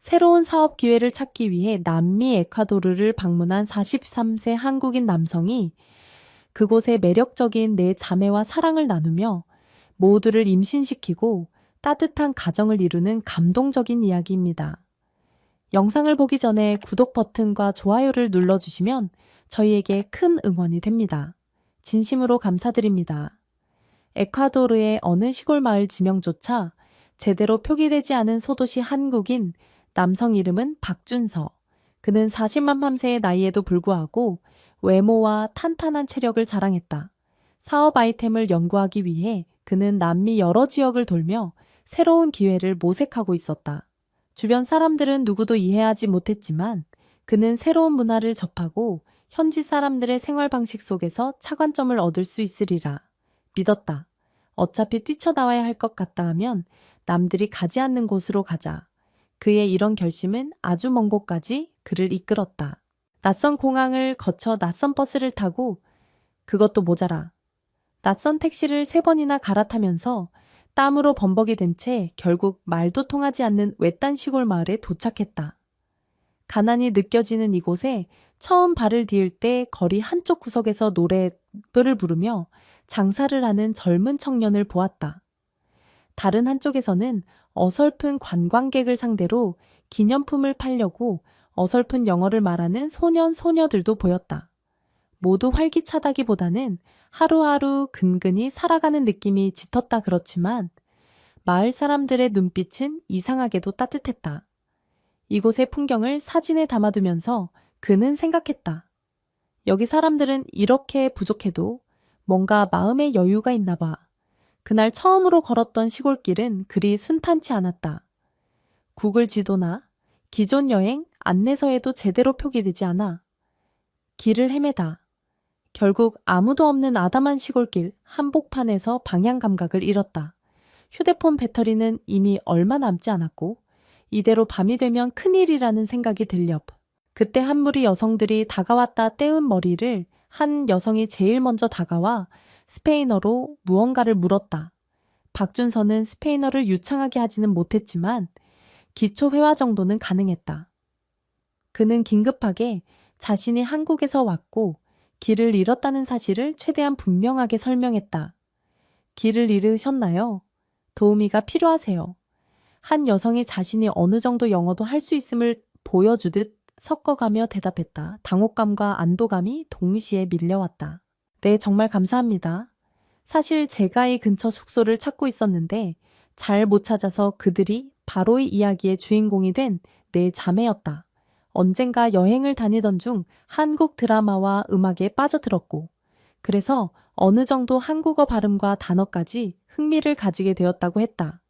새로운 사업 기회를 찾기 위해 남미 에콰도르를 방문한 43세 한국인 남성이 그곳의 매력적인 네 자매와 사랑을 나누며 모두를 임신시키고 따뜻한 가정을 이루는 감동적인 이야기입니다. 영상을 보기 전에 구독 버튼과 좋아요를 눌러주시면 저희에게 큰 응원이 됩니다. 진심으로 감사드립니다. 에콰도르의 어느 시골 마을 지명조차 제대로 표기되지 않은 소도시 한국인 남성 이름은 박준서. 그는 40만 맘새의 나이에도 불구하고 외모와 탄탄한 체력을 자랑했다. 사업 아이템을 연구하기 위해 그는 남미 여러 지역을 돌며 새로운 기회를 모색하고 있었다. 주변 사람들은 누구도 이해하지 못했지만 그는 새로운 문화를 접하고 현지 사람들의 생활 방식 속에서 차관점을 얻을 수 있으리라 믿었다. 어차피 뛰쳐나와야 할 것 같다 하면 남들이 가지 않는 곳으로 가자. 그의 이런 결심은 아주 먼 곳까지 그를 이끌었다. 낯선 공항을 거쳐 낯선 버스를 타고 그것도 모자라. 낯선 택시를 3번이나 갈아타면서 땀으로 범벅이 된 채 결국 말도 통하지 않는 외딴 시골 마을에 도착했다. 가난이 느껴지는 이곳에 처음 발을 디딜 때 거리 한쪽 구석에서 노래를 부르며 장사를 하는 젊은 청년을 보았다. 다른 한쪽에서는 어설픈 관광객을 상대로 기념품을 팔려고 어설픈 영어를 말하는 소년, 소녀들도 보였다. 모두 활기차다기보다는 하루하루 근근히 살아가는 느낌이 짙었다 그렇지만 마을 사람들의 눈빛은 이상하게도 따뜻했다. 이곳의 풍경을 사진에 담아두면서 그는 생각했다. 여기 사람들은 이렇게 부족해도 뭔가 마음의 여유가 있나 봐. 그날 처음으로 걸었던 시골길은 그리 순탄치 않았다. 구글 지도나 기존 여행 안내서에도 제대로 표기되지 않아. 길을 헤매다. 결국 아무도 없는 아담한 시골길 한복판에서 방향 감각을 잃었다. 휴대폰 배터리는 이미 얼마 남지 않았고 이대로 밤이 되면 큰일이라는 생각이 들려. 그때 한 무리 여성들이 다가왔다 떼운 머리를 한 여성이 제일 먼저 다가와 스페인어로 무언가를 물었다. 박준서는 스페인어를 유창하게 하지는 못했지만 기초 회화 정도는 가능했다. 그는 긴급하게 자신이 한국에서 왔고 길을 잃었다는 사실을 최대한 분명하게 설명했다. 길을 잃으셨나요? 도우미가 필요하세요. 한 여성이 자신이 어느 정도 영어도 할 수 있음을 보여주듯 섞어가며 대답했다. 당혹감과 안도감이 동시에 밀려왔다. 네, 정말 감사합니다. 사실 제가 이 근처 숙소를 찾고 있었는데 잘 못 찾아서 그들이 바로 이 이야기의 주인공이 된 내 자매였다. 언젠가 여행을 다니던 중 한국 드라마와 음악에 빠져들었고 그래서 어느 정도 한국어 발음과 단어까지 흥미를 가지게 되었다고 했다.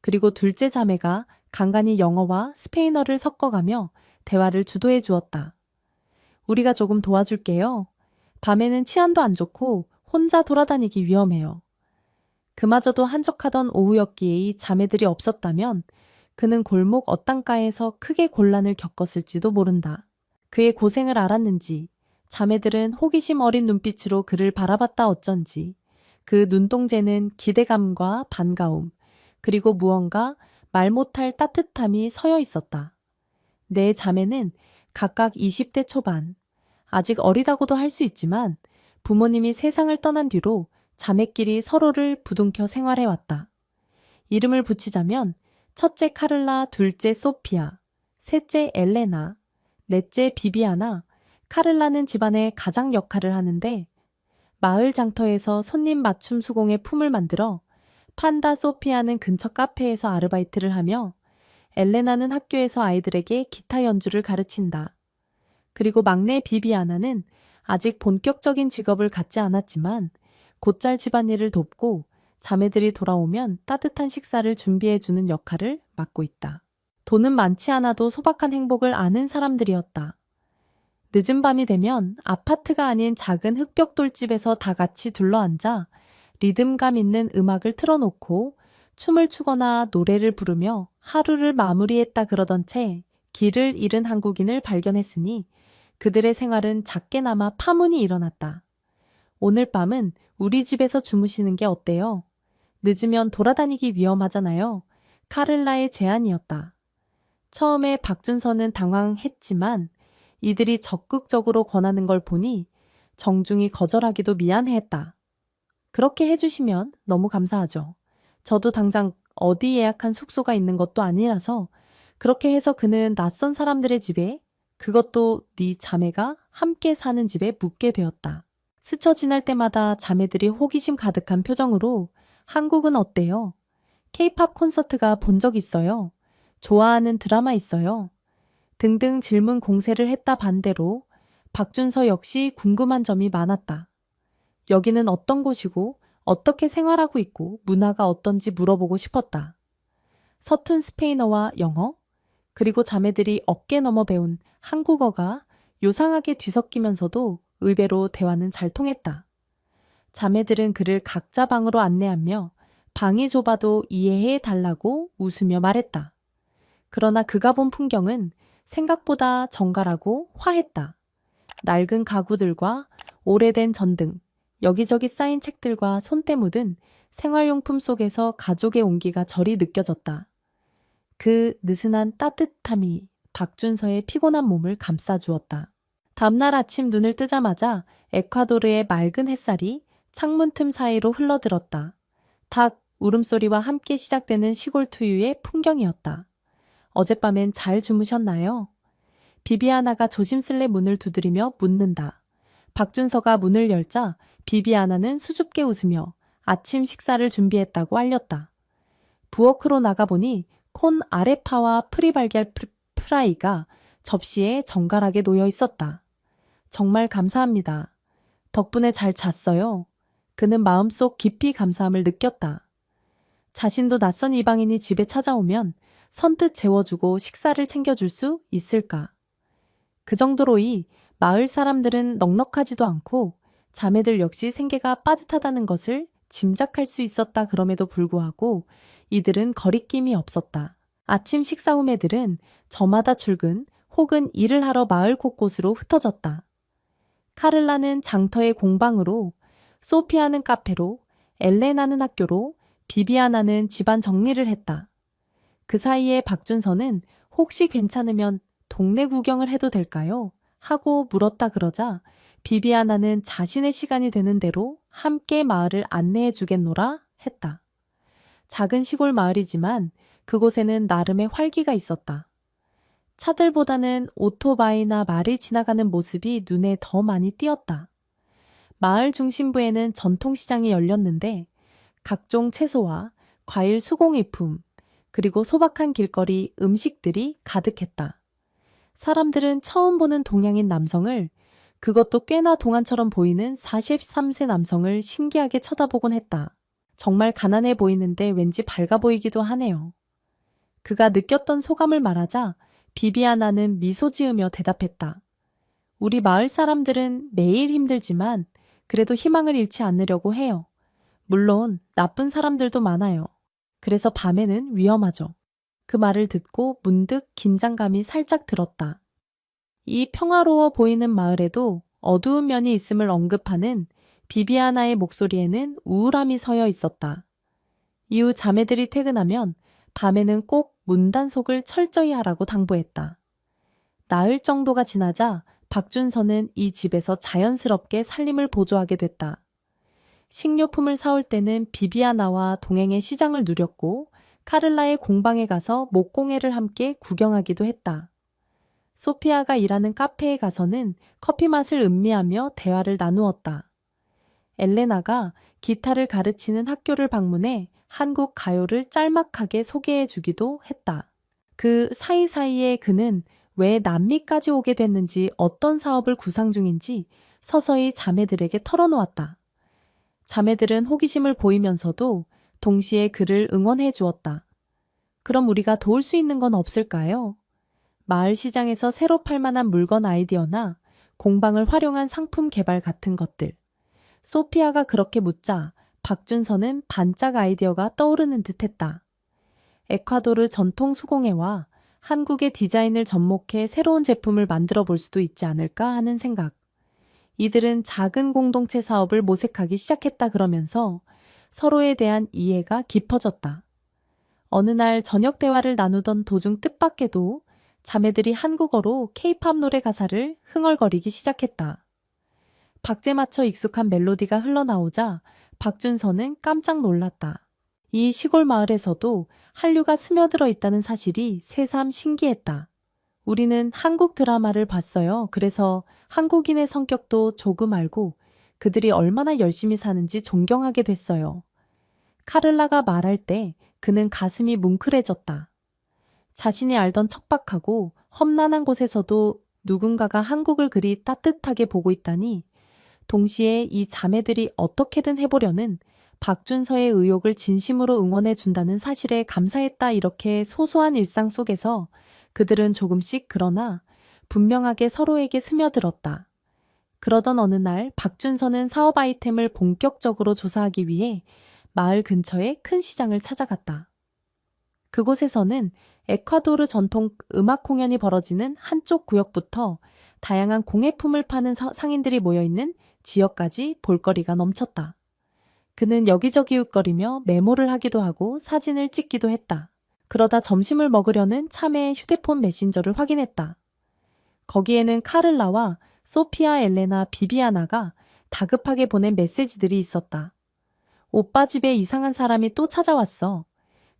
그리고 둘째 자매가 간간히 영어와 스페인어를 섞어가며 대화를 주도해 주었다. 우리가 조금 도와줄게요. 밤에는 치안도 안 좋고 혼자 돌아다니기 위험해요. 그마저도 한적하던 오후였기에 이 자매들이 없었다면 그는 골목 어땅가에서 크게 곤란을 겪었을지도 모른다. 그의 고생을 알았는지 자매들은 호기심 어린 눈빛으로 그를 바라봤다 어쩐지 그 눈동자는 기대감과 반가움 그리고 무언가 말 못할 따뜻함이 서여 있었다. 네 자매는 각각 20대 초반, 아직 어리다고도 할 수 있지만 부모님이 세상을 떠난 뒤로 자매끼리 서로를 부둥켜 생활해왔다. 이름을 붙이자면 첫째 카를라, 둘째 소피아, 셋째 엘레나, 넷째 비비아나, 카를라는 집안의 가장 역할을 하는데 마을 장터에서 손님 맞춤 수공의 품을 만들어 판다 소피아는 근처 카페에서 아르바이트를 하며 엘레나는 학교에서 아이들에게 기타 연주를 가르친다. 그리고 막내 비비아나는 아직 본격적인 직업을 갖지 않았지만 곧잘 집안일을 돕고 자매들이 돌아오면 따뜻한 식사를 준비해주는 역할을 맡고 있다. 돈은 많지 않아도 소박한 행복을 아는 사람들이었다. 늦은 밤이 되면 아파트가 아닌 작은 흙벽돌집에서 다 같이 둘러앉아 리듬감 있는 음악을 틀어놓고 춤을 추거나 노래를 부르며 하루를 마무리했다 그러던 채 길을 잃은 한국인을 발견했으니 그들의 생활은 작게나마 파문이 일어났다. 오늘 밤은 우리 집에서 주무시는 게 어때요? 늦으면 돌아다니기 위험하잖아요. 카를라의 제안이었다. 처음에 박준서는 당황했지만 이들이 적극적으로 권하는 걸 보니 정중히 거절하기도 미안해했다. 그렇게 해주시면 너무 감사하죠. 저도 당장 어디 예약한 숙소가 있는 것도 아니라서 그렇게 해서 그는 낯선 사람들의 집에, 그것도 네 자매가 함께 사는 집에 묵게 되었다. 스쳐 지날 때마다 자매들이 호기심 가득한 표정으로 한국은 어때요? 케이팝 콘서트가 본 적 있어요? 좋아하는 드라마 있어요? 등등 질문 공세를 했다 반대로 박준서 역시 궁금한 점이 많았다. 여기는 어떤 곳이고 어떻게 생활하고 있고 문화가 어떤지 물어보고 싶었다. 서툰 스페인어와 영어, 그리고 자매들이 어깨 넘어 배운 한국어가 요상하게 뒤섞이면서도 의외로 대화는 잘 통했다. 자매들은 그를 각자 방으로 안내하며 방이 좁아도 이해해 달라고 웃으며 말했다. 그러나 그가 본 풍경은 생각보다 정갈하고 화했다. 낡은 가구들과 오래된 전등, 여기저기 쌓인 책들과 손때 묻은 생활용품 속에서 가족의 온기가 저리 느껴졌다. 그 느슨한 따뜻함이 박준서의 피곤한 몸을 감싸주었다. 다음날 아침 눈을 뜨자마자 에콰도르의 맑은 햇살이 창문 틈 사이로 흘러들었다. 닭 울음소리와 함께 시작되는 시골 투유의 풍경이었다. 어젯밤엔 잘 주무셨나요? 비비아나가 조심스레 문을 두드리며 묻는다. 박준서가 문을 열자 비비아나는 수줍게 웃으며 아침 식사를 준비했다고 알렸다. 부엌으로 나가보니 콘 아레파와 프리발걀 프라이가 접시에 정갈하게 놓여 있었다. 정말 감사합니다. 덕분에 잘 잤어요. 그는 마음속 깊이 감사함을 느꼈다. 자신도 낯선 이방인이 집에 찾아오면 선뜻 재워주고 식사를 챙겨줄 수 있을까? 그 정도로 이 마을 사람들은 넉넉하지도 않고 자매들 역시 생계가 빠듯하다는 것을 짐작할 수 있었다. 그럼에도 불구하고 이들은 거리낌이 없었다. 아침 식사 후 매들은 저마다 출근 혹은 일을 하러 마을 곳곳으로 흩어졌다. 카를라는 장터의 공방으로, 소피아는 카페로, 엘레나는 학교로, 비비아나는 집안 정리를 했다. 그 사이에 박준서는 혹시 괜찮으면 동네 구경을 해도 될까요? 하고 물었다. 그러자 비비아나는 자신의 시간이 되는 대로 함께 마을을 안내해 주겠노라 했다. 작은 시골 마을이지만 그곳에는 나름의 활기가 있었다. 차들보다는 오토바이나 말이 지나가는 모습이 눈에 더 많이 띄었다. 마을 중심부에는 전통시장이 열렸는데 각종 채소와 과일 수공예품, 그리고 소박한 길거리 음식들이 가득했다. 사람들은 처음 보는 동양인 남성을, 그것도 꽤나 동안처럼 보이는 43세 남성을 신기하게 쳐다보곤 했다. 정말 가난해 보이는데 왠지 밝아 보이기도 하네요. 그가 느꼈던 소감을 말하자 비비아나는 미소 지으며 대답했다. 우리 마을 사람들은 매일 힘들지만 그래도 희망을 잃지 않으려고 해요. 물론 나쁜 사람들도 많아요. 그래서 밤에는 위험하죠. 그 말을 듣고 문득 긴장감이 살짝 들었다. 이 평화로워 보이는 마을에도 어두운 면이 있음을 언급하는 비비아나의 목소리에는 우울함이 서여 있었다. 이후 자매들이 퇴근하면 밤에는 꼭 문단속을 철저히 하라고 당부했다. 나흘 정도가 지나자 박준서는 이 집에서 자연스럽게 살림을 보조하게 됐다. 식료품을 사올 때는 비비아나와 동행의 시장을 누렸고 카를라의 공방에 가서 목공예를 함께 구경하기도 했다. 소피아가 일하는 카페에 가서는 커피 맛을 음미하며 대화를 나누었다. 엘레나가 기타를 가르치는 학교를 방문해 한국 가요를 짤막하게 소개해 주기도 했다. 그 사이사이에 그는 왜 남미까지 오게 됐는지, 어떤 사업을 구상 중인지 서서히 자매들에게 털어놓았다. 자매들은 호기심을 보이면서도 동시에 그를 응원해 주었다. 그럼 우리가 도울 수 있는 건 없을까요? 마을 시장에서 새로 팔 만한 물건 아이디어나 공방을 활용한 상품 개발 같은 것들. 소피아가 그렇게 묻자 박준서는 반짝 아이디어가 떠오르는 듯했다. 에콰도르 전통 수공예와 한국의 디자인을 접목해 새로운 제품을 만들어 볼 수도 있지 않을까 하는 생각. 이들은 작은 공동체 사업을 모색하기 시작했다. 그러면서 서로에 대한 이해가 깊어졌다. 어느 날 저녁 대화를 나누던 도중 뜻밖에도 자매들이 한국어로 케이팝 노래 가사를 흥얼거리기 시작했다. 박자에 맞춰 익숙한 멜로디가 흘러나오자 박준서는 깜짝 놀랐다. 이 시골 마을에서도 한류가 스며들어 있다는 사실이 새삼 신기했다. 우리는 한국 드라마를 봤어요. 그래서 한국인의 성격도 조금 알고 그들이 얼마나 열심히 사는지 존경하게 됐어요. 카를라가 말할 때 그는 가슴이 뭉클해졌다. 자신이 알던 척박하고 험난한 곳에서도 누군가가 한국을 그리 따뜻하게 보고 있다니, 동시에 이 자매들이 어떻게든 해보려는 박준서의 의욕을 진심으로 응원해 준다는 사실에 감사했다. 이렇게 소소한 일상 속에서 그들은 조금씩 그러나 분명하게 서로에게 스며들었다. 그러던 어느 날 박준서는 사업 아이템을 본격적으로 조사하기 위해 마을 근처의 큰 시장을 찾아갔다. 그곳에서는 에콰도르 전통 음악 공연이 벌어지는 한쪽 구역부터 다양한 공예품을 파는 상인들이 모여있는 지역까지 볼거리가 넘쳤다. 그는 여기저기 웃거리며 메모를 하기도 하고 사진을 찍기도 했다. 그러다 점심을 먹으려는 차매의 휴대폰 메신저를 확인했다. 거기에는 카를라와 소피아, 엘레나, 비비아나가 다급하게 보낸 메시지들이 있었다. 오빠 집에 이상한 사람이 또 찾아왔어.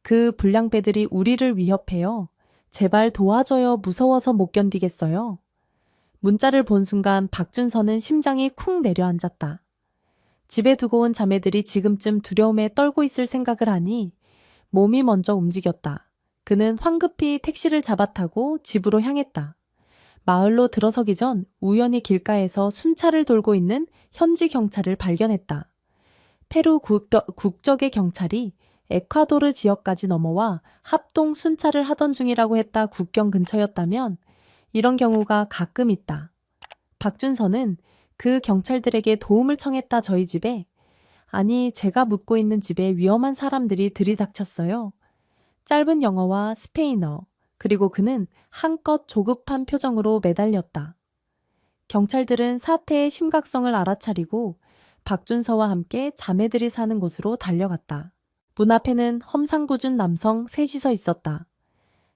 그 불량배들이 우리를 위협해요. 제발 도와줘요. 무서워서 못 견디겠어요. 문자를 본 순간 박준서는 심장이 쿵 내려앉았다. 집에 두고 온 자매들이 지금쯤 두려움에 떨고 있을 생각을 하니 몸이 먼저 움직였다. 그는 황급히 택시를 잡아 타고 집으로 향했다. 마을로 들어서기 전 우연히 길가에서 순찰을 돌고 있는 현지 경찰을 발견했다. 페루 국적의 경찰이 에콰도르 지역까지 넘어와 합동 순찰을 하던 중이라고 했다. 국경 근처였다면 이런 경우가 가끔 있다. 박준서는 그 경찰들에게 도움을 청했다. 저희 집에, 아니 제가 묵고 있는 집에 위험한 사람들이 들이닥쳤어요. 짧은 영어와 스페인어, 그리고 그는 한껏 조급한 표정으로 매달렸다. 경찰들은 사태의 심각성을 알아차리고 박준서와 함께 자매들이 사는 곳으로 달려갔다. 문 앞에는 험상궂은 남성 셋이 서 있었다.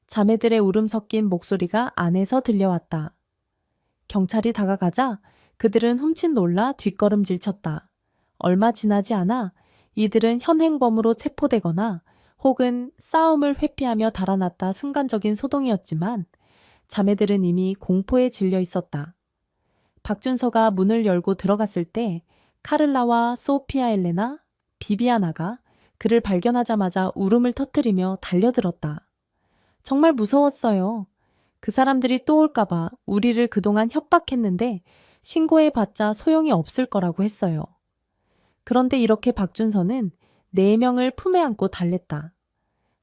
자매들의 울음 섞인 목소리가 안에서 들려왔다. 경찰이 다가가자 그들은 훔친 놀라 뒷걸음질 쳤다. 얼마 지나지 않아 이들은 현행범으로 체포되거나 혹은 싸움을 회피하며 달아났다. 순간적인 소동이었지만 자매들은 이미 공포에 질려 있었다. 박준서가 문을 열고 들어갔을 때 카를라와 소피아 엘레나, 비비아나가 그를 발견하자마자 울음을 터뜨리며 달려들었다. 정말 무서웠어요. 그 사람들이 또 올까봐 우리를 그동안 협박했는데 신고해봤자 소용이 없을 거라고 했어요. 그런데 이렇게 박준서는 4명을 품에 안고 달랬다.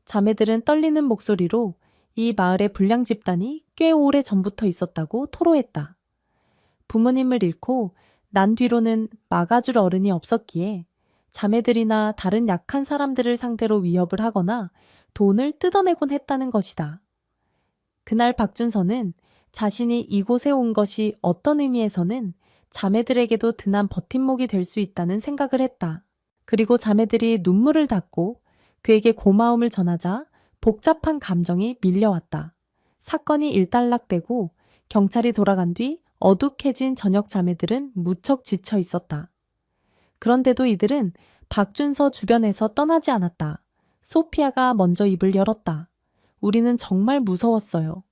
자매들은 떨리는 목소리로 이 마을의 불량 집단이 꽤 오래 전부터 있었다고 토로했다. 부모님을 잃고 난 뒤로는 막아줄 어른이 없었기에 자매들이나 다른 약한 사람들을 상대로 위협을 하거나 돈을 뜯어내곤 했다는 것이다. 그날 박준서는 자신이 이곳에 온 것이 어떤 의미에서는 자매들에게도 든한 버팀목이 될 수 있다는 생각을 했다. 그리고 자매들이 눈물을 닦고 그에게 고마움을 전하자 복잡한 감정이 밀려왔다. 사건이 일단락되고 경찰이 돌아간 뒤 어둑해진 저녁 자매들은 무척 지쳐 있었다. 그런데도 이들은 박준서 주변에서 떠나지 않았다. 소피아가 먼저 입을 열었다. 우리는 정말 무서웠어요.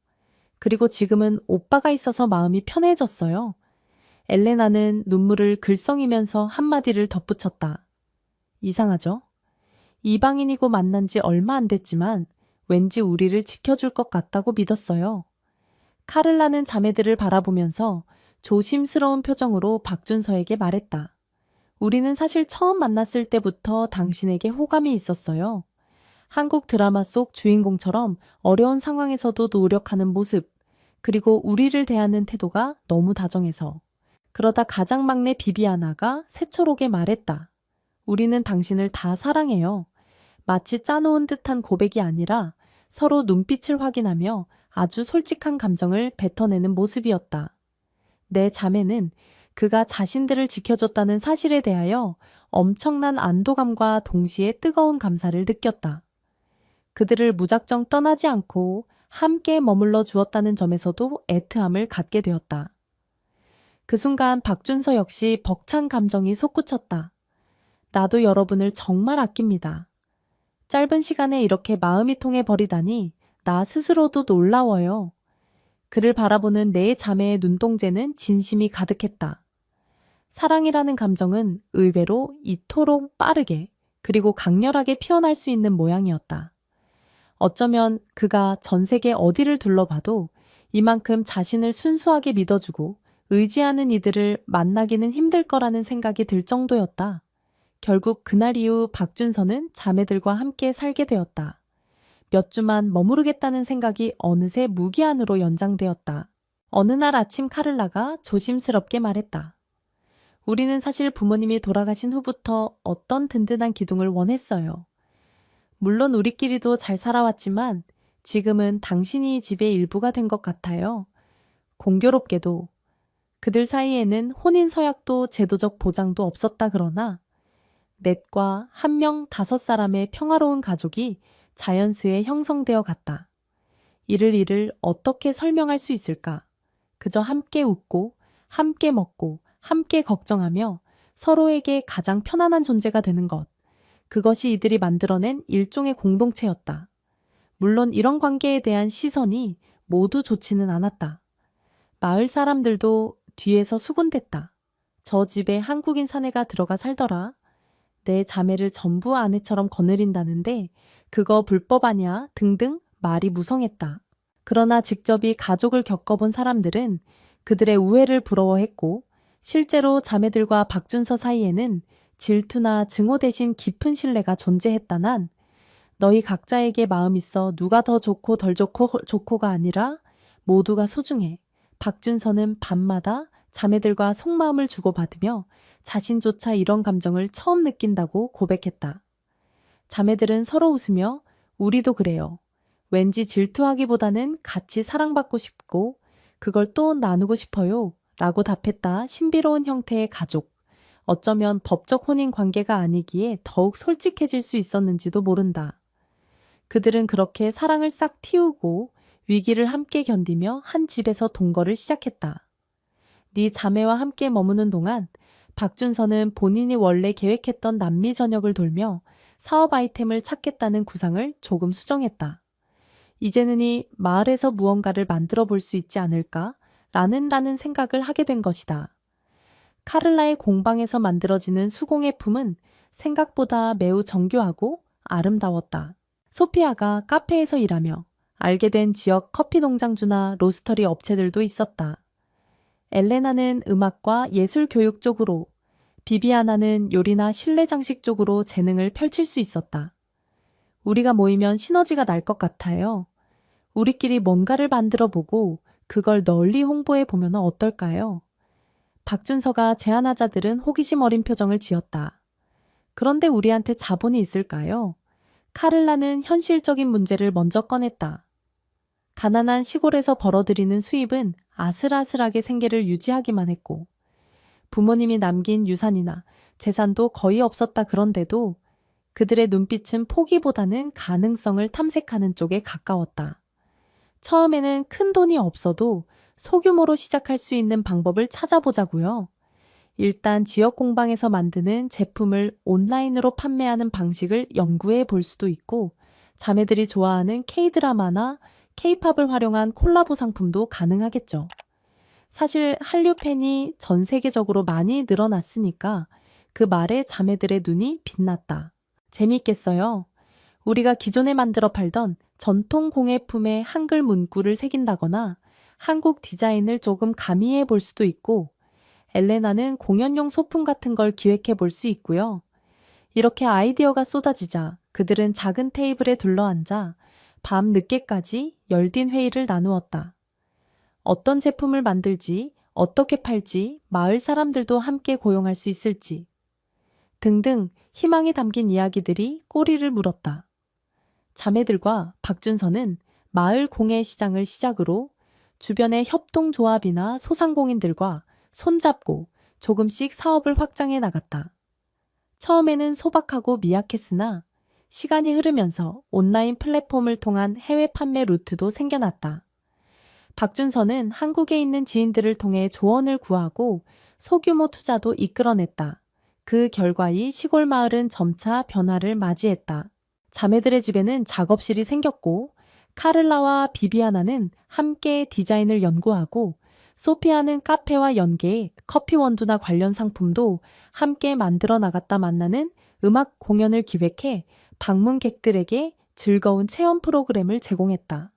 그리고 지금은 오빠가 있어서 마음이 편해졌어요. 엘레나는 눈물을 글썽이면서 한마디를 덧붙였다. 이상하죠? 이방인이고 만난 지 얼마 안 됐지만 왠지 우리를 지켜줄 것 같다고 믿었어요. 카를라는 자매들을 바라보면서 조심스러운 표정으로 박준서에게 말했다. 우리는 사실 처음 만났을 때부터 당신에게 호감이 있었어요. 한국 드라마 속 주인공처럼 어려운 상황에서도 노력하는 모습, 그리고 우리를 대하는 태도가 너무 다정해서. 그러다 가장 막내 비비아나가 새초록에 말했다. 우리는 당신을 다 사랑해요. 마치 짜놓은 듯한 고백이 아니라 서로 눈빛을 확인하며 아주 솔직한 감정을 뱉어내는 모습이었다. 내 자매는 그가 자신들을 지켜줬다는 사실에 대하여 엄청난 안도감과 동시에 뜨거운 감사를 느꼈다. 그들을 무작정 떠나지 않고 함께 머물러 주었다는 점에서도 애틋함을 갖게 되었다. 그 순간 박준서 역시 벅찬 감정이 솟구쳤다. 나도 여러분을 정말 아낍니다. 짧은 시간에 이렇게 마음이 통해 버리다니 나 스스로도 놀라워요. 그를 바라보는 내 자매의 눈동자는 진심이 가득했다. 사랑이라는 감정은 의외로 이토록 빠르게 그리고 강렬하게 피어날 수 있는 모양이었다. 어쩌면 그가 전 세계 어디를 둘러봐도 이만큼 자신을 순수하게 믿어주고 의지하는 이들을 만나기는 힘들 거라는 생각이 들 정도였다. 결국 그날 이후 박준서는 자매들과 함께 살게 되었다. 몇 주만 머무르겠다는 생각이 어느새 무기한으로 연장되었다. 어느 날 아침 카를라가 조심스럽게 말했다. 우리는 사실 부모님이 돌아가신 후부터 어떤 든든한 기둥을 원했어요. 물론 우리끼리도 잘 살아왔지만 지금은 당신이 집의 일부가 된 것 같아요. 공교롭게도 그들 사이에는 혼인 서약도 제도적 보장도 없었다 그러나 넷과 한 명 5사람의 평화로운 가족이 자연스레 형성되어 갔다. 이를 어떻게 설명할 수 있을까? 그저 함께 웃고 함께 먹고 함께 걱정하며 서로에게 가장 편안한 존재가 되는 것. 그것이 이들이 만들어낸 일종의 공동체였다. 물론 이런 관계에 대한 시선이 모두 좋지는 않았다. 마을 사람들도 뒤에서 수군댔다. 저 집에 한국인 사내가 들어가 살더라. 내 자매를 전부 아내처럼 거느린다는데 그거 불법 아냐 등등 말이 무성했다. 그러나 직접 이 가족을 겪어본 사람들은 그들의 우애를 부러워했고 실제로 자매들과 박준서 사이에는 질투나 증오 대신 깊은 신뢰가 존재했다난 너희 각자에게 마음 있어 누가 더 좋고 덜 좋고가 아니라 모두가 소중해. 박준서는 밤마다 자매들과 속마음을 주고받으며 자신조차 이런 감정을 처음 느낀다고 고백했다. 자매들은 서로 웃으며 우리도 그래요. 왠지 질투하기보다는 같이 사랑받고 싶고 그걸 또 나누고 싶어요. 라고 답했다. 신비로운 형태의 가족. 어쩌면 법적 혼인 관계가 아니기에 더욱 솔직해질 수 있었는지도 모른다. 그들은 그렇게 사랑을 싹 틔우고 위기를 함께 견디며 한 집에서 동거를 시작했다. 네 자매와 함께 머무는 동안 박준서는 본인이 원래 계획했던 남미 전역을 돌며 사업 아이템을 찾겠다는 구상을 조금 수정했다. 이제는 이 마을에서 무언가를 만들어 볼 수 있지 않을까? 라는 생각을 하게 된 것이다. 카를라의 공방에서 만들어지는 수공예품은 생각보다 매우 정교하고 아름다웠다. 소피아가 카페에서 일하며 알게 된 지역 커피 농장주나 로스터리 업체들도 있었다. 엘레나는 음악과 예술 교육 쪽으로, 비비아나는 요리나 실내 장식 쪽으로 재능을 펼칠 수 있었다. 우리가 모이면 시너지가 날 것 같아요. 우리끼리 뭔가를 만들어 보고 그걸 널리 홍보해 보면 어떨까요? 박준서가 제안하자들은 호기심 어린 표정을 지었다. 그런데 우리한테 자본이 있을까요? 카를라는 현실적인 문제를 먼저 꺼냈다. 가난한 시골에서 벌어들이는 수입은 아슬아슬하게 생계를 유지하기만 했고 부모님이 남긴 유산이나 재산도 거의 없었다 그런데도 그들의 눈빛은 포기보다는 가능성을 탐색하는 쪽에 가까웠다. 처음에는 큰 돈이 없어도 소규모로 시작할 수 있는 방법을 찾아보자고요. 일단 지역 공방에서 만드는 제품을 온라인으로 판매하는 방식을 연구해 볼 수도 있고 자매들이 좋아하는 K-드라마나 K-팝을 활용한 콜라보 상품도 가능하겠죠. 사실 한류 팬이 전 세계적으로 많이 늘어났으니까 그 말에 자매들의 눈이 빛났다. 재미있겠어요. 우리가 기존에 만들어 팔던 전통 공예품에 한글 문구를 새긴다거나 한국 디자인을 조금 가미해 볼 수도 있고 엘레나는 공연용 소품 같은 걸 기획해 볼 수 있고요. 이렇게 아이디어가 쏟아지자 그들은 작은 테이블에 둘러앉아 밤 늦게까지 열띤 회의를 나누었다. 어떤 제품을 만들지, 어떻게 팔지, 마을 사람들도 함께 고용할 수 있을지 등등 희망이 담긴 이야기들이 꼬리를 물었다. 자매들과 박준서는 마을 공예 시장을 시작으로 주변의 협동조합이나 소상공인들과 손잡고 조금씩 사업을 확장해 나갔다. 처음에는 소박하고 미약했으나 시간이 흐르면서 온라인 플랫폼을 통한 해외 판매 루트도 생겨났다. 박준서는 한국에 있는 지인들을 통해 조언을 구하고 소규모 투자도 이끌어냈다. 그 결과 이 시골 마을은 점차 변화를 맞이했다. 자매들의 집에는 작업실이 생겼고, 카를라와 비비아나는 함께 디자인을 연구하고, 소피아는 카페와 연계해 커피 원두나 관련 상품도 함께 만들어 나갔다. 만나는 음악 공연을 기획해 방문객들에게 즐거운 체험 프로그램을 제공했다.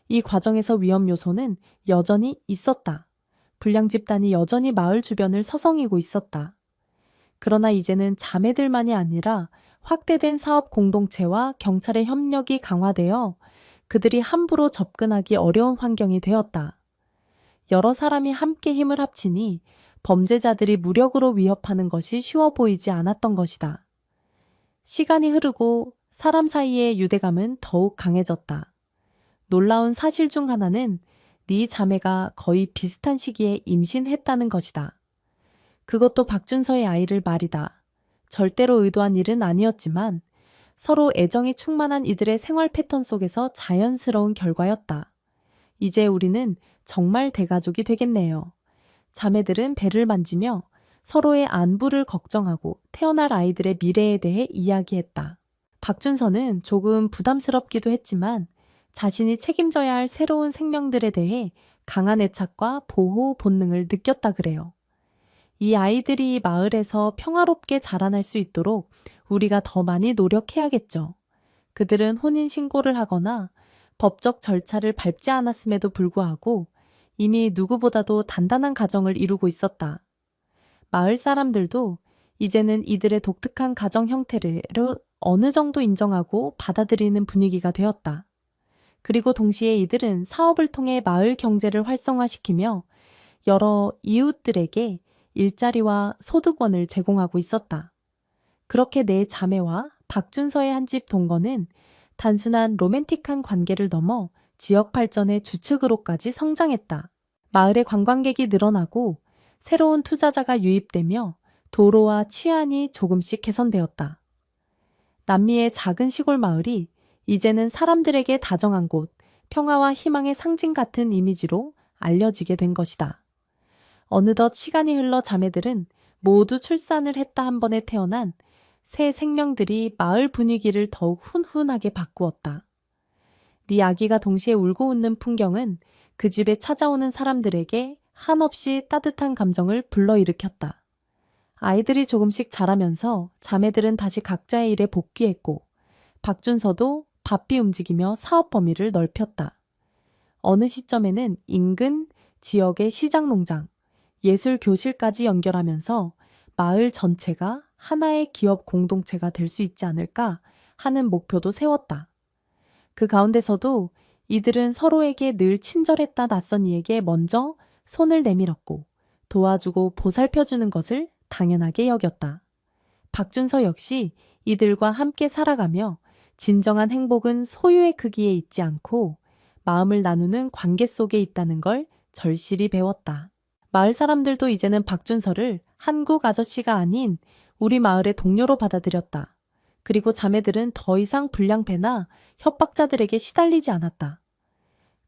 이 과정에서 위험 요소는 여전히 있었다. 불량 집단이 여전히 마을 주변을 서성이고 있었다. 그러나 이제는 자매들만이 아니라 확대된 사업 공동체와 경찰의 협력이 강화되어 그들이 함부로 접근하기 어려운 환경이 되었다. 여러 사람이 함께 힘을 합치니 범죄자들이 무력으로 위협하는 것이 쉬워 보이지 않았던 것이다. 시간이 흐르고 사람 사이의 유대감은 더욱 강해졌다. 놀라운 사실 중 하나는 네 자매가 거의 비슷한 시기에 임신했다는 것이다. 그것도 박준서의 아이를 말이다. 절대로 의도한 일은 아니었지만 서로 애정이 충만한 이들의 생활 패턴 속에서 자연스러운 결과였다. 이제 우리는 정말 대가족이 되겠네요. 자매들은 배를 만지며 서로의 안부를 걱정하고 태어날 아이들의 미래에 대해 이야기했다. 박준서는 조금 부담스럽기도 했지만 자신이 책임져야 할 새로운 생명들에 대해 강한 애착과 보호 본능을 느꼈다 그래요. 이 아이들이 마을에서 평화롭게 자라날 수 있도록 우리가 더 많이 노력해야겠죠. 그들은 혼인신고를 하거나 법적 절차를 밟지 않았음에도 불구하고 이미 누구보다도 단단한 가정을 이루고 있었다. 마을 사람들도 이제는 이들의 독특한 가정 형태를 어느 정도 인정하고 받아들이는 분위기가 되었다. 그리고 동시에 이들은 사업을 통해 마을 경제를 활성화시키며 여러 이웃들에게 일자리와 소득원을 제공하고 있었다. 그렇게 내 자매와 박준서의 한 집 동거는 단순한 로맨틱한 관계를 넘어 지역 발전의 주축으로까지 성장했다. 마을의 관광객이 늘어나고 새로운 투자자가 유입되며 도로와 치안이 조금씩 개선되었다. 남미의 작은 시골 마을이 이제는 사람들에게 다정한 곳, 평화와 희망의 상징 같은 이미지로 알려지게 된 것이다. 어느덧 시간이 흘러 자매들은 모두 출산을 했다 한 번에 태어난 새 생명들이 마을 분위기를 더욱 훈훈하게 바꾸었다. 네 아기가 동시에 울고 웃는 풍경은 그 집에 찾아오는 사람들에게 한없이 따뜻한 감정을 불러일으켰다. 아이들이 조금씩 자라면서 자매들은 다시 각자의 일에 복귀했고 박준서도 바삐 움직이며 사업 범위를 넓혔다. 어느 시점에는 인근 지역의 시장 농장, 예술 교실까지 연결하면서 마을 전체가 하나의 기업 공동체가 될 수 있지 않을까 하는 목표도 세웠다. 그 가운데서도 이들은 서로에게 늘 친절했다 낯선 이에게 먼저 손을 내밀었고 도와주고 보살펴주는 것을 당연하게 여겼다. 박준서 역시 이들과 함께 살아가며 진정한 행복은 소유의 크기에 있지 않고 마음을 나누는 관계 속에 있다는 걸 절실히 배웠다. 마을 사람들도 이제는 박준서를 한국 아저씨가 아닌 우리 마을의 동료로 받아들였다. 그리고 자매들은 더 이상 불량배나 협박자들에게 시달리지 않았다.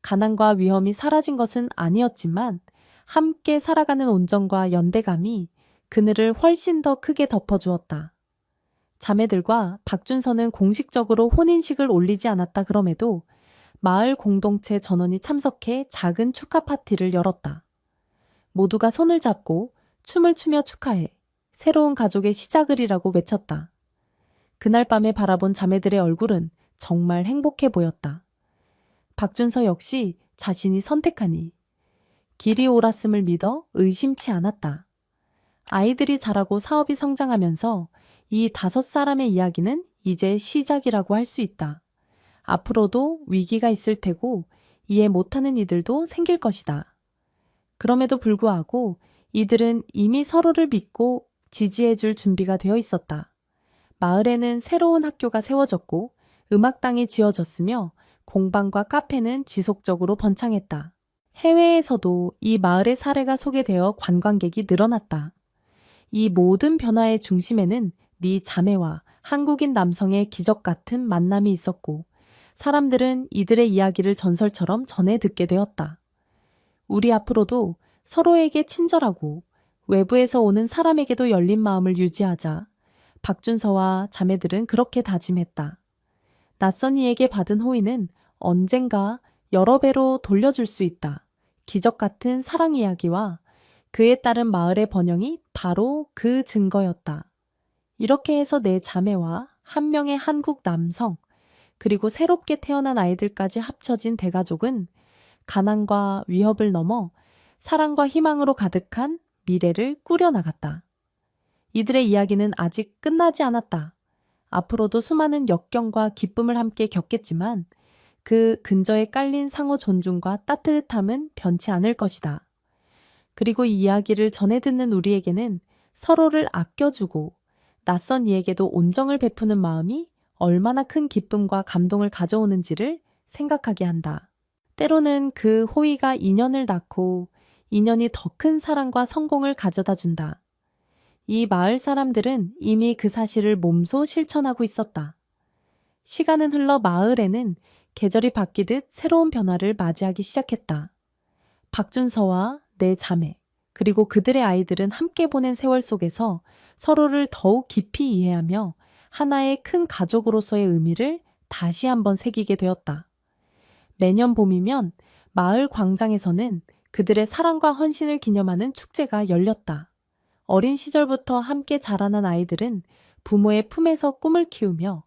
가난과 위험이 사라진 것은 아니었지만 함께 살아가는 온정과 연대감이 그늘을 훨씬 더 크게 덮어주었다. 자매들과 박준서는 공식적으로 혼인식을 올리지 않았다 그럼에도 마을 공동체 전원이 참석해 작은 축하 파티를 열었다. 모두가 손을 잡고 춤을 추며 축하해 새로운 가족의 시작을이라고 외쳤다. 그날 밤에 바라본 자매들의 얼굴은 정말 행복해 보였다. 박준서 역시 자신이 선택하니 길이 옳았음을 믿어 의심치 않았다. 아이들이 자라고 사업이 성장하면서 이 5사람의 이야기는 이제 시작이라고 할 수 있다. 앞으로도 위기가 있을 테고 이해 못하는 이들도 생길 것이다. 그럼에도 불구하고 이들은 이미 서로를 믿고 지지해줄 준비가 되어 있었다. 마을에는 새로운 학교가 세워졌고 음악당이 지어졌으며 공방과 카페는 지속적으로 번창했다. 해외에서도 이 마을의 사례가 소개되어 관광객이 늘어났다. 이 모든 변화의 중심에는 네 자매와 한국인 남성의 기적 같은 만남이 있었고 사람들은 이들의 이야기를 전설처럼 전해 듣게 되었다. 우리 앞으로도 서로에게 친절하고 외부에서 오는 사람에게도 열린 마음을 유지하자. 박준서와 자매들은 그렇게 다짐했다. 낯선 이에게 받은 호의는 언젠가 여러 배로 돌려줄 수 있다. 기적 같은 사랑 이야기와 그에 따른 마을의 번영이 바로 그 증거였다. 이렇게 해서 네 자매와 한 명의 한국 남성, 그리고 새롭게 태어난 아이들까지 합쳐진 대가족은 가난과 위협을 넘어 사랑과 희망으로 가득한 미래를 꾸려나갔다. 이들의 이야기는 아직 끝나지 않았다. 앞으로도 수많은 역경과 기쁨을 함께 겪겠지만 그 근저에 깔린 상호 존중과 따뜻함은 변치 않을 것이다. 그리고 이 이야기를 전해 듣는 우리에게는 서로를 아껴주고 낯선 이에게도 온정을 베푸는 마음이 얼마나 큰 기쁨과 감동을 가져오는지를 생각하게 한다. 때로는 그 호의가 인연을 낳고 인연이 더 큰 사랑과 성공을 가져다 준다. 이 마을 사람들은 이미 그 사실을 몸소 실천하고 있었다. 시간은 흘러 마을에는 계절이 바뀌듯 새로운 변화를 맞이하기 시작했다. 박준서와 네 자매, 그리고 그들의 아이들은 함께 보낸 세월 속에서 서로를 더욱 깊이 이해하며 하나의 큰 가족으로서의 의미를 다시 한번 새기게 되었다. 매년 봄이면 마을 광장에서는 그들의 사랑과 헌신을 기념하는 축제가 열렸다. 어린 시절부터 함께 자라난 아이들은 부모의 품에서 꿈을 키우며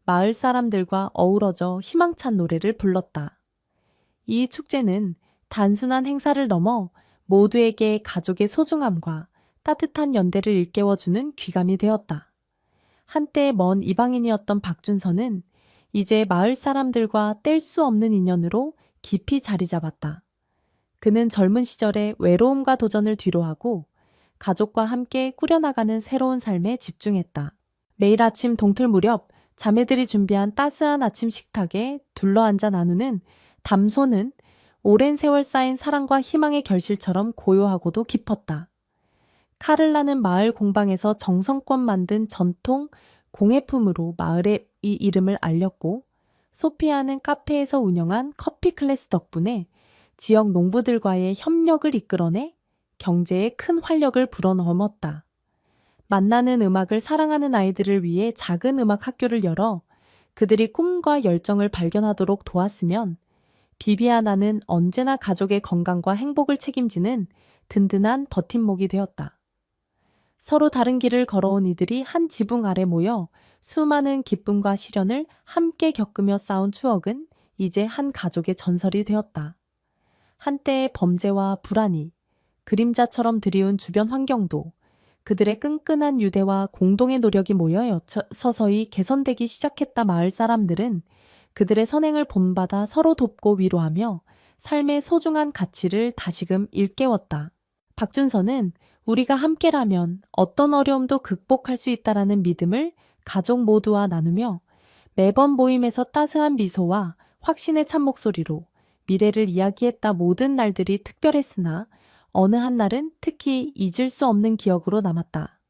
마을 사람들과 어우러져 희망찬 노래를 불렀다. 이 축제는 단순한 행사를 넘어 모두에게 가족의 소중함과 따뜻한 연대를 일깨워주는 귀감이 되었다. 한때 먼 이방인이었던 박준서는 이제 마을 사람들과 뗄 수 없는 인연으로 깊이 자리 잡았다. 그는 젊은 시절의 외로움과 도전을 뒤로하고 가족과 함께 꾸려나가는 새로운 삶에 집중했다. 매일 아침 동틀 무렵 자매들이 준비한 따스한 아침 식탁에 둘러앉아 나누는 담소는 오랜 세월 쌓인 사랑과 희망의 결실처럼 고요하고도 깊었다. 칼을 나는 마을 공방에서 정성껏 만든 전통 공예품으로 마을의 이 이름을 알렸고 소피아는 카페에서 운영한 커피 클래스 덕분에 지역 농부들과의 협력을 이끌어내 경제에 큰 활력을 불어넣었다. 만나는 음악을 사랑하는 아이들을 위해 작은 음악 학교를 열어 그들이 꿈과 열정을 발견하도록 도왔으면 비비아나는 언제나 가족의 건강과 행복을 책임지는 든든한 버팀목이 되었다. 서로 다른 길을 걸어온 이들이 한 지붕 아래 모여 수많은 기쁨과 시련을 함께 겪으며 쌓은 추억은 이제 한 가족의 전설이 되었다. 한때의 범죄와 불안이 그림자처럼 드리운 주변 환경도 그들의 끈끈한 유대와 공동의 노력이 모여 서서히 개선되기 시작했다. 마을 사람들은 그들의 선행을 본받아 서로 돕고 위로하며 삶의 소중한 가치를 다시금 일깨웠다. 박준서는 우리가 함께라면 어떤 어려움도 극복할 수 있다라는 믿음을 가족 모두와 나누며 매번 모임에서 따스한 미소와 확신의 찬 목소리로 미래를 이야기했다. 모든 날들이 특별했으나 어느 한 날은 특히 잊을 수 없는 기억으로 남았다.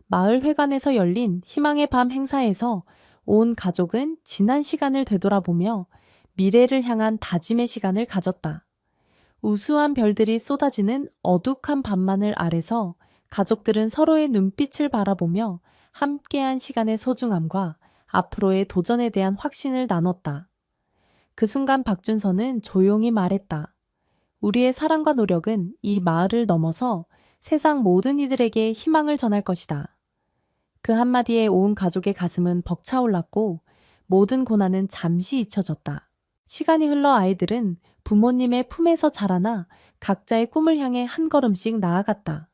마을 회관에서 열린 희망의 밤 행사에서 온 가족은 지난 시간을 되돌아보며 미래를 향한 다짐의 시간을 가졌다. 우수한 별들이 쏟아지는 어둑한 밤하늘 아래서 가족들은 서로의 눈빛을 바라보며 함께한 시간의 소중함과 앞으로의 도전에 대한 확신을 나눴다. 그 순간 박준서는 조용히 말했다. 우리의 사랑과 노력은 이 마을을 넘어서 세상 모든 이들에게 희망을 전할 것이다. 그 한마디에 온 가족의 가슴은 벅차올랐고 모든 고난은 잠시 잊혀졌다. 시간이 흘러 아이들은 부모님의 품에서 자라나 각자의 꿈을 향해 한 걸음씩 나아갔다.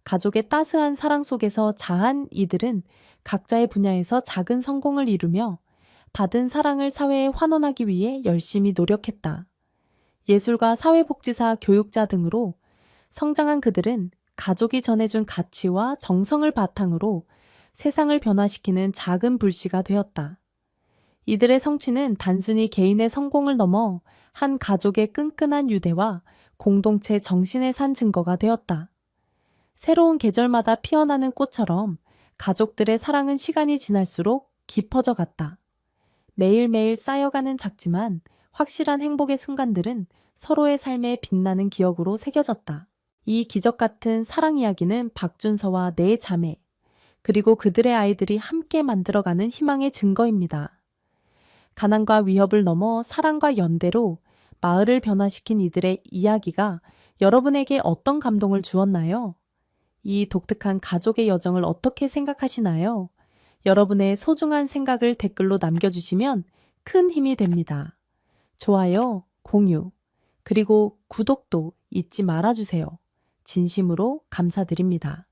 가족의 따스한 사랑 속에서 자한 이들은 각자의 분야에서 작은 성공을 이루며 받은 사랑을 사회에 환원하기 위해 열심히 노력했다. 예술가 사회복지사 교육자 등으로 성장한 그들은 가족이 전해준 가치와 정성을 바탕으로 세상을 변화시키는 작은 불씨가 되었다. 이들의 성취는 단순히 개인의 성공을 넘어 한 가족의 끈끈한 유대와 공동체 정신의 산 증거가 되었다. 새로운 계절마다 피어나는 꽃처럼 가족들의 사랑은 시간이 지날수록 깊어져 갔다. 매일매일 쌓여가는 작지만 확실한 행복의 순간들은 서로의 삶에 빛나는 기억으로 새겨졌다. 이 기적 같은 사랑 이야기는 박준서와 네 자매, 그리고 그들의 아이들이 함께 만들어가는 희망의 증거입니다. 가난과 위협을 넘어 사랑과 연대로 마을을 변화시킨 이들의 이야기가 여러분에게 어떤 감동을 주었나요? 이 독특한 가족의 여정을 어떻게 생각하시나요? 여러분의 소중한 생각을 댓글로 남겨주시면 큰 힘이 됩니다. 좋아요, 공유, 그리고 구독도 잊지 말아주세요. 진심으로 감사드립니다.